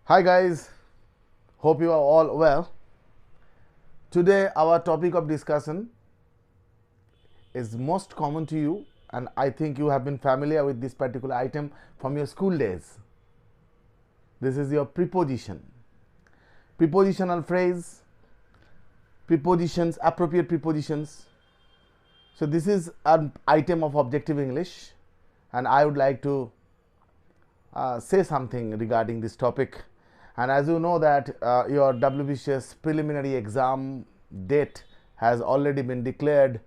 Hi guys, hope you are all well. Today our topic of discussion is most common to you, and I think you have been familiar with this particular item from your school days. This is your preposition. Prepositional phrase, prepositions, appropriate prepositions. So this is an item of objective English, and I would like to say something regarding this topic. And as you know that your WBCS preliminary exam date has already been declared,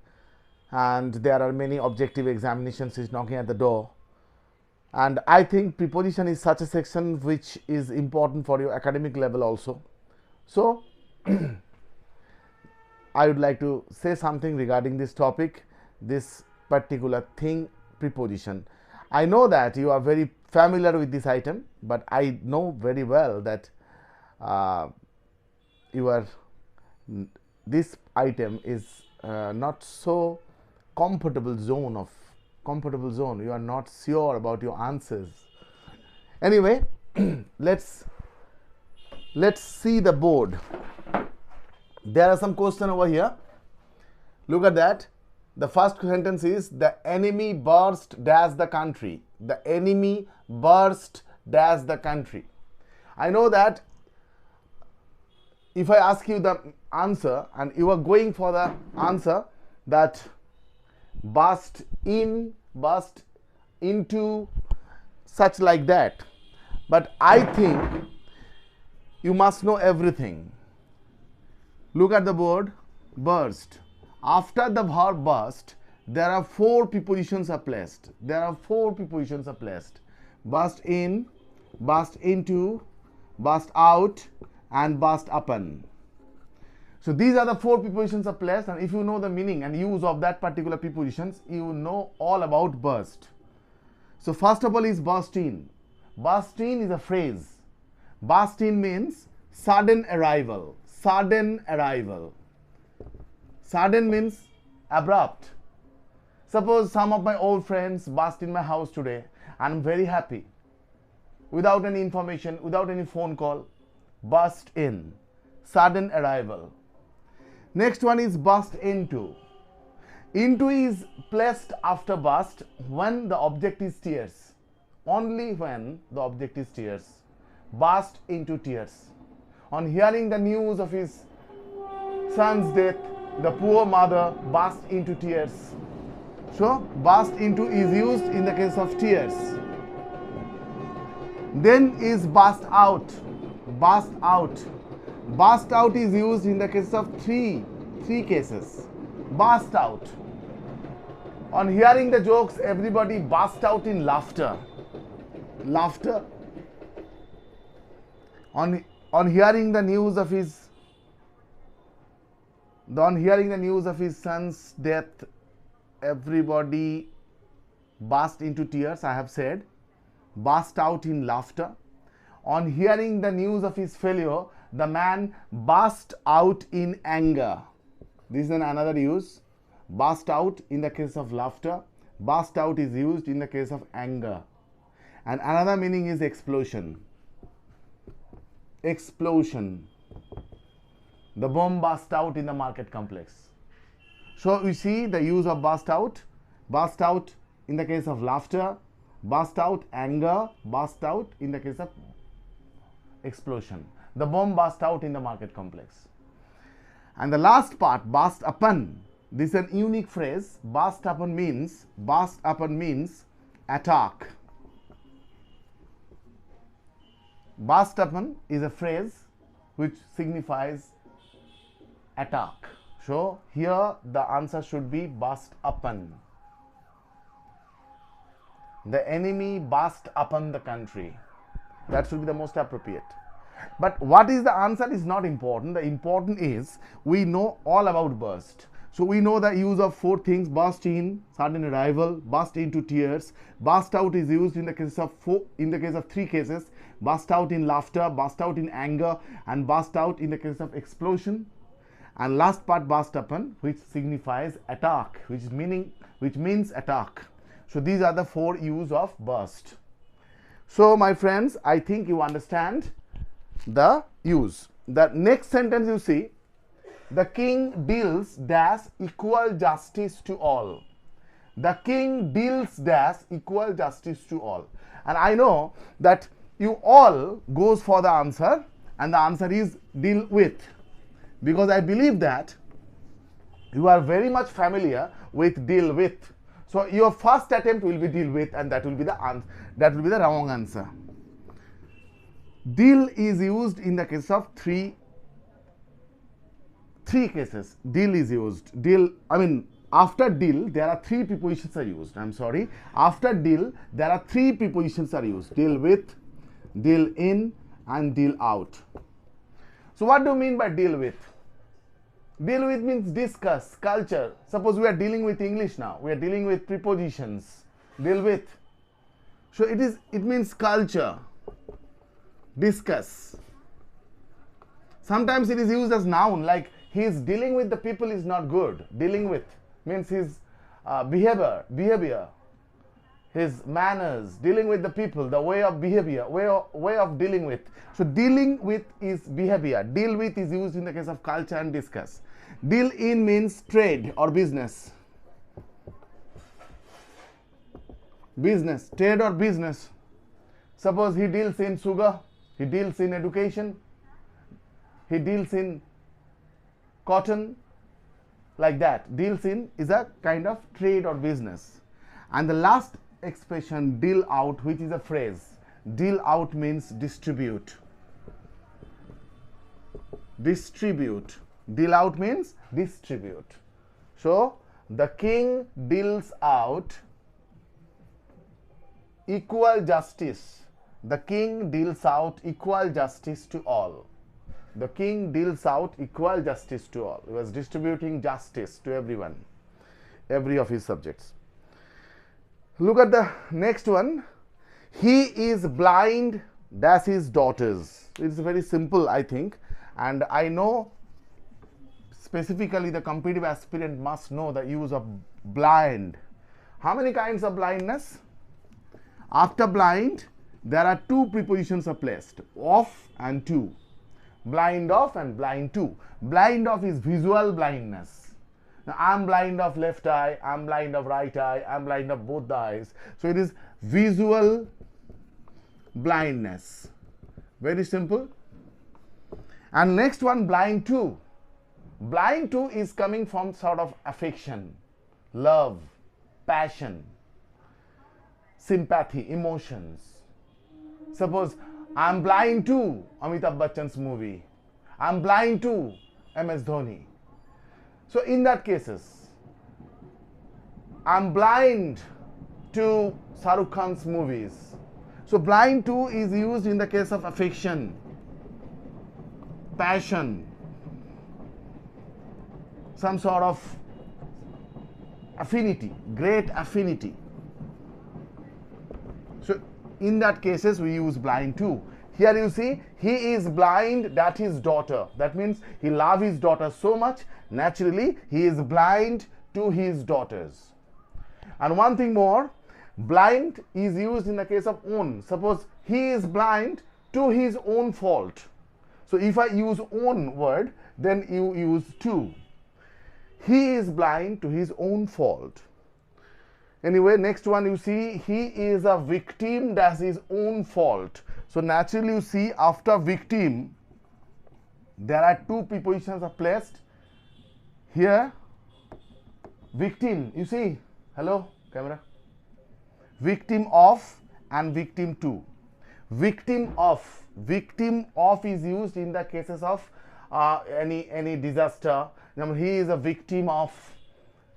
and there are many objective examinations is knocking at the door. And I think preposition is such a section which is important for your academic level also. So I would like to say something regarding this topic, this particular thing, preposition. I know that you are very familiar with this item, but I know very well that this item is not so comfortable zone. You are not sure about your answers. Anyway, let's see the board. There are some questions over here. Look at that. The first sentence is, the enemy burst dash the country. The enemy burst dash the country. I know that if I ask you the answer and you are going for the answer that burst in, burst into, such like that, but I think you must know everything. Look at the board. Burst. After the verb burst, there are four prepositions are placed. Burst in, burst into, burst out, and burst upon. So these are the four prepositions are placed, and if you know the meaning and use of that particular prepositions, you know all about burst. So first of all is burst in. Burst in is a phrase. Burst in means sudden arrival. Sudden arrival. Sudden means abrupt. Suppose some of my old friends burst in my house today, and I'm very happy. Without any information, without any phone call, burst in. Sudden arrival. Next one is burst into. Into is placed after burst when the object is tears. Only when the object is tears. Burst into tears. On hearing the news of his son's death, the poor mother burst into tears. So, burst into is used in the case of tears. Then is burst out. Burst out. Burst out is used in the case of three cases. Burst out. On hearing the jokes, everybody burst out in laughter. Laughter. On hearing the news of his son's death, everybody burst into tears, I have said. Burst out in laughter. On hearing the news of his failure, the man burst out in anger. This is another use. Burst out in the case of laughter. Burst out is used in the case of anger. And another meaning is explosion. Explosion. The bomb burst out in the market complex. So we see the use of burst out in the case of laughter, burst out anger, burst out in the case of explosion. The bomb burst out in the market complex. And the last part, burst upon. This is a unique phrase. Burst upon means attack. Burst upon is a phrase which signifies attack. So here the answer should be burst upon. The enemy burst upon the country. That should be the most appropriate. But what is the answer is not important. The important is we know all about burst. So we know the use of four things: burst in, sudden arrival; burst into tears; burst out is used in the case of three cases: burst out in laughter, burst out in anger, and burst out in the case of explosion. And last part, burst upon, which signifies attack, which means attack. So these are the four use of burst. So my friends, I think you understand the use. The next sentence you see, the king deals dash equal justice to all. The king deals dash equal justice to all. And I know that you all goes for the answer, and the answer is deal with, because I believe that you are very much familiar with deal with. So your first attempt will be deal with, and that will be the wrong answer. Deal is used in the case of three cases. Deal is used. After deal, there are three prepositions are used. After deal, there are three prepositions are used. Deal with, deal in, and deal out. So what do you mean by deal with? Deal with means discuss, culture. Suppose we are dealing with English now. We are dealing with prepositions. Deal with. So it means culture. Discuss. Sometimes it is used as noun, like he is dealing with the people is not good. Dealing with means his behavior, his manners, dealing with the people, the way of behavior, way of dealing with. So dealing with is behavior. Deal with is used in the case of culture and discuss. Deal in means trade or business. Business, trade or business. Suppose he deals in sugar, he deals in education, he deals in cotton, like that. Deals in is a kind of trade or business. And the last expression, deal out, which is a phrase. Deal out means distribute. Distribute. Deal out means distribute. So the king deals out equal justice. The king deals out equal justice to all. The king deals out equal justice to all. He was distributing justice to everyone, every of his subjects. Look at the next one. He is blind dash his daughters. It's very simple, I think, and I know specifically the competitive aspirant must know the use of blind. How many kinds of blindness? After blind, there are two prepositions are placed, of and to. Blind of and blind to. Blind of is visual blindness. Now, I am blind of left eye, I am blind of right eye, I am blind of both the eyes. So it is visual blindness. Very simple. And next one, blind to. Blind to is coming from sort of affection, love, passion, sympathy, emotions. Suppose I am blind to Amitabh Bachchan's movie. I am blind to MS Dhoni. So in that cases, I am blind to Shah Rukh Khan's movies. So blind to is used in the case of affection, passion, some sort of affinity, great affinity. So in that cases we use blind to. Here you see, he is blind that his daughter. That means he loves his daughter so much, naturally he is blind to his daughters. And one thing more, blind is used in the case of own. Suppose he is blind to his own fault. So if I use own word, then you use to. He is blind to his own fault. Anyway, next one you see, he is a victim that's his own fault. So naturally you see, after victim, there are two prepositions are placed. Here, victim, you see, hello, camera. Victim of and victim to. Victim of is used in the cases of any disaster. He is a victim of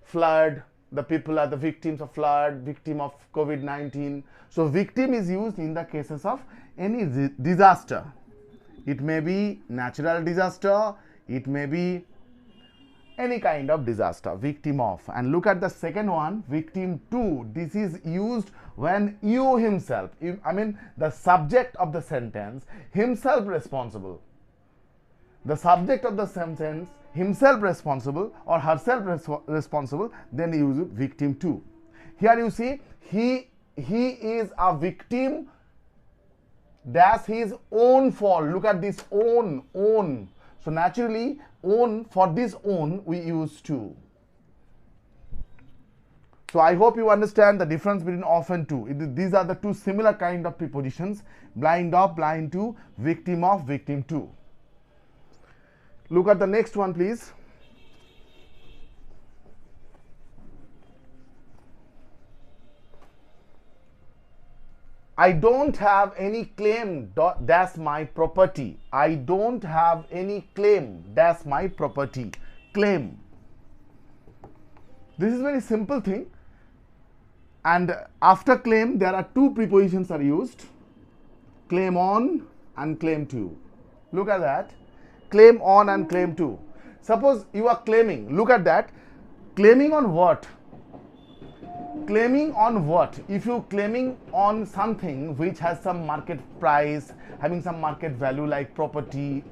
flood. The people are the victims of flood, victim of COVID-19. So victim is used in the cases of any disaster. It may be natural disaster, it may be any kind of disaster, victim of. And look at the second one, victim to. This is used when you himself, the subject of the sentence, himself responsible. The subject of the sentence, himself responsible or herself responsible, then you use victim to. Here you see, he is a victim dash his own fault. Look at this, own, own. So naturally, own, for this own we use to. So I hope you understand the difference between of and to. These are the two similar kind of prepositions: blind of, blind to, victim of, victim to. Look at the next one, please. I don't have any claim, that's my property. I don't have any claim, that's my property. Claim. This is a very simple thing. And after claim, there are two prepositions are used: claim on and claim to. Look at that. Claim on and claim to. Suppose you are claiming. Look at that. Claiming on what? Claiming on what? If you claiming on something which has some market price, having some market value like property,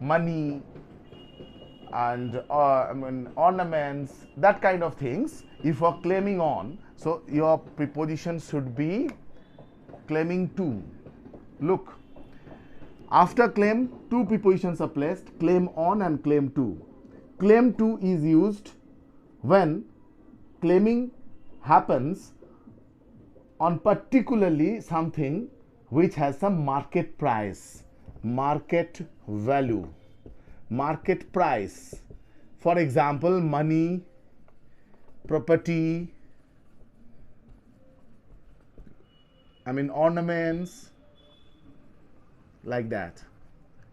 money, and ornaments, that kind of things, if you are claiming on, so your preposition should be claiming to. Look, after claim, two prepositions are placed: claim on and claim to. Claim to is used when claiming happens on particularly something which has some market price, market value, market price. For example, money, property, ornaments, like that.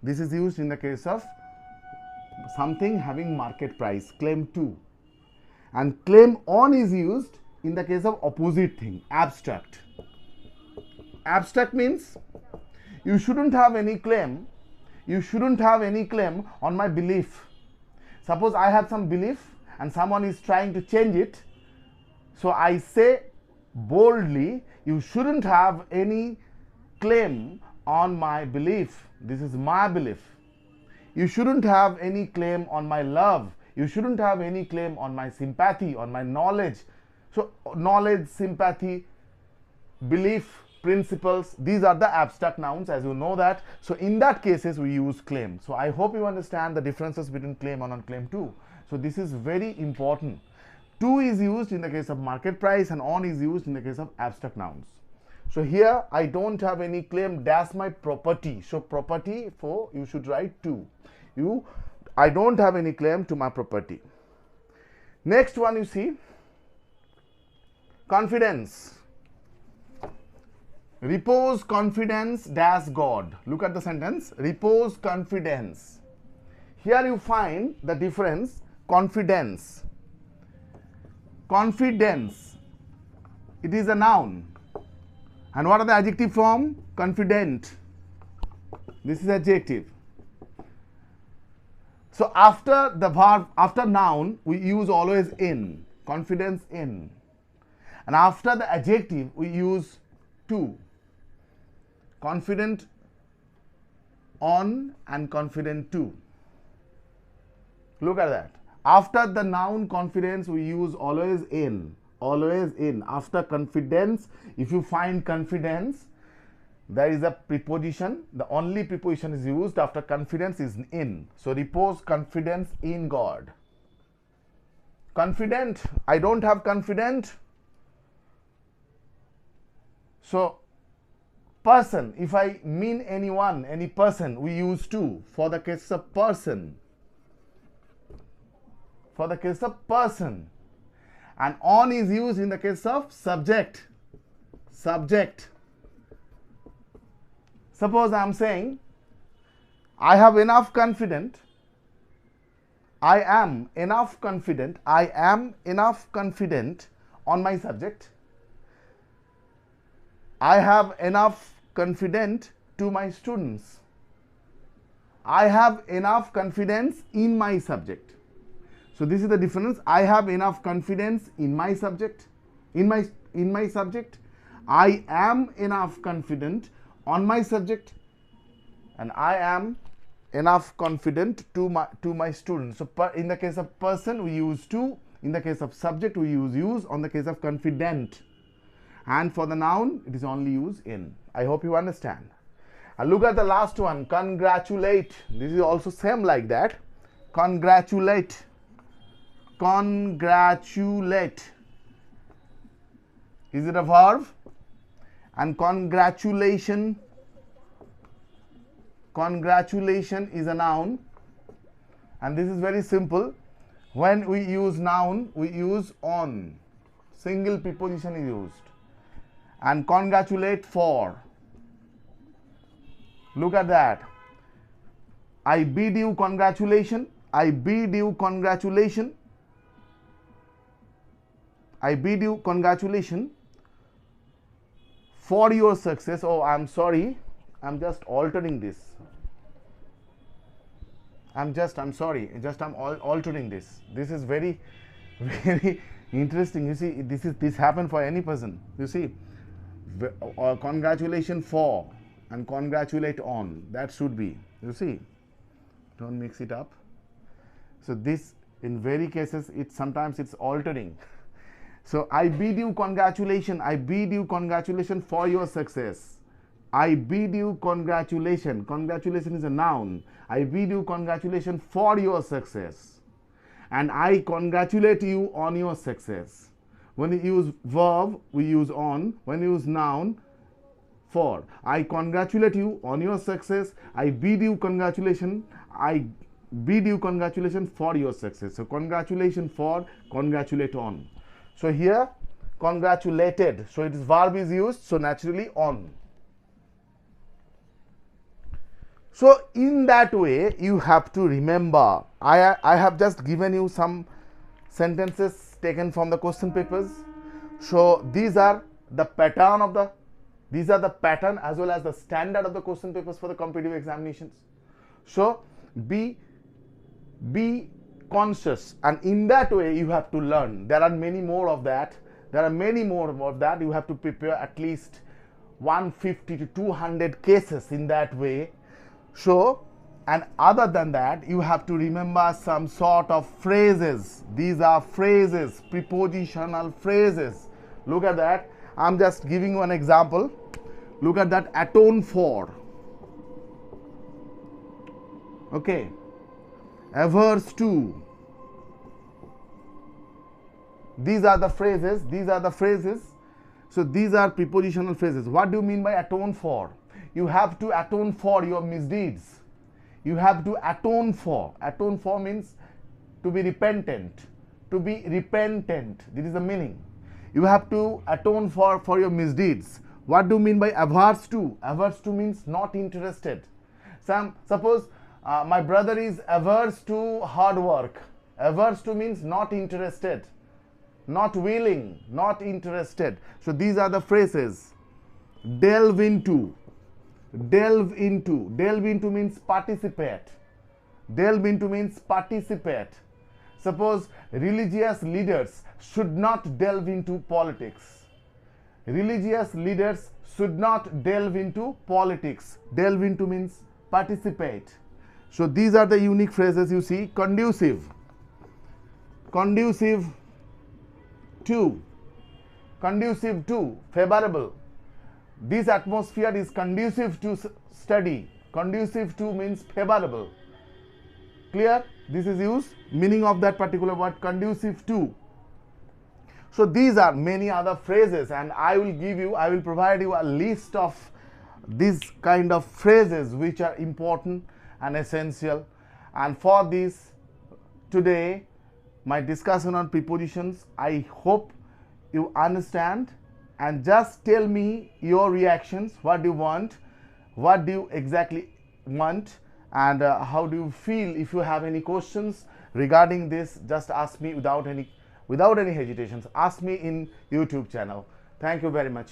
This is used in the case of something having market price, claim to. And claim on is used in the case of opposite thing, abstract. Abstract means you shouldn't have any claim. You shouldn't have any claim on my belief. Suppose I have some belief and someone is trying to change it. So I say boldly, you shouldn't have any claim on my belief. This is my belief. You shouldn't have any claim on my love. You shouldn't have any claim on my sympathy, on my knowledge. So knowledge, sympathy, belief, principles, these are the abstract nouns, as you know that. So in that cases we use claim. So I hope you understand the differences between claim on and claim to. So this is very important. To is used in the case of market price and on is used in the case of abstract nouns. So here I don't have any claim, that's my property. So property, for you should write to. I don't have any claim to my property. Next one, you see, confidence. Repose confidence dash God. Look at the sentence. Repose confidence. Here you find the difference. Confidence. Confidence. It is a noun. And what are the adjective form? Confident. This is adjective. So after the verb, after noun, we use always in. Confidence in. And after the adjective, we use to. Confident on and confident to. Look at that. After the noun confidence, we use always in. Always in. After confidence, if you find confidence, there is a preposition. The only preposition is used after confidence is in. So repose confidence in God. Confident. I don't have confident. So person, if I mean anyone, any person, we use to. For the case of person. For the case of person. And on is used in the case of subject. Subject. Suppose I am saying, I have enough confident. I am enough confident. I am enough confident on my subject. I have enough confident to my students. I have enough confidence in my subject. So this is the difference. I have enough confidence in my subject. In my subject. I am enough confident on my subject, and I am enough confident to my students. So in the case of person, we use to. In the case of subject, we use. On the case of confident. And for the noun, it is only used in. I hope you understand. And look at the last one, congratulate. This is also same like that. Congratulate. Congratulate. Is it a verb? And congratulation. Congratulation is a noun. And this is very simple. When we use noun, we use on. Single preposition is used. And congratulate for. Look at that. I bid you congratulations. I bid you congratulations. I bid you congratulations for your success. Oh, I'm sorry. I'm just altering this. I'm altering this. This is very, very interesting. You see, this happened for any person. You see, congratulations for and congratulate on. That should be. You see, don't mix it up. So this, in very cases, sometimes it's altering. So I bid you congratulations. I bid you congratulations for your success. I bid you congratulations. Congratulations is a noun. I bid you congratulations for your success. And I congratulate you on your success. When you use verb, we use on. When you use noun, for. I congratulate you on your success. I bid you congratulations. I bid you congratulations for your success. So congratulations for, congratulate on. So here congratulated. So its verb is used. So naturally on. So in that way you have to remember. I have just given you some sentences taken from the question papers. So these are the pattern of the. These are the pattern as well as the standard of the question papers for the competitive examinations. So be conscious, and in that way you have to learn. There are many more of that. You have to prepare at least 150 to 200 cases in that way. So, and other than that, you have to remember some sort of phrases. These are phrases, prepositional phrases. Look at that. I'm just giving you an example. Look at that, atone for. Okay. Averse to. These are the phrases. So these are prepositional phrases. What do you mean by atone for? You have to atone for your misdeeds. You have to atone for. Atone for means to be repentant. To be repentant. This is the meaning. You have to atone for your misdeeds. What do you mean by averse to? Averse to means not interested. Suppose my brother is averse to hard work. Averse to means not interested, not willing, not interested. So these are the phrases. Delve into. Delve into. Delve into means participate. Delve into means participate. Suppose religious leaders should not delve into politics. Religious leaders should not delve into politics. Delve into means participate. So these are the unique phrases you see. Conducive. Conducive to. Conducive to. Favorable. This atmosphere is conducive to study. Conducive to means favorable. Clear? This is used. Meaning of that particular word, conducive to. So these are many other phrases, and I will provide you a list of these kind of phrases which are important and essential. And for this, today, my discussion on prepositions, I hope you understand, and just tell me your reactions. What do you want? What do you exactly want? And how do you feel? If you have any questions regarding this, just ask me without any hesitations. Ask me in YouTube channel. Thank you very much.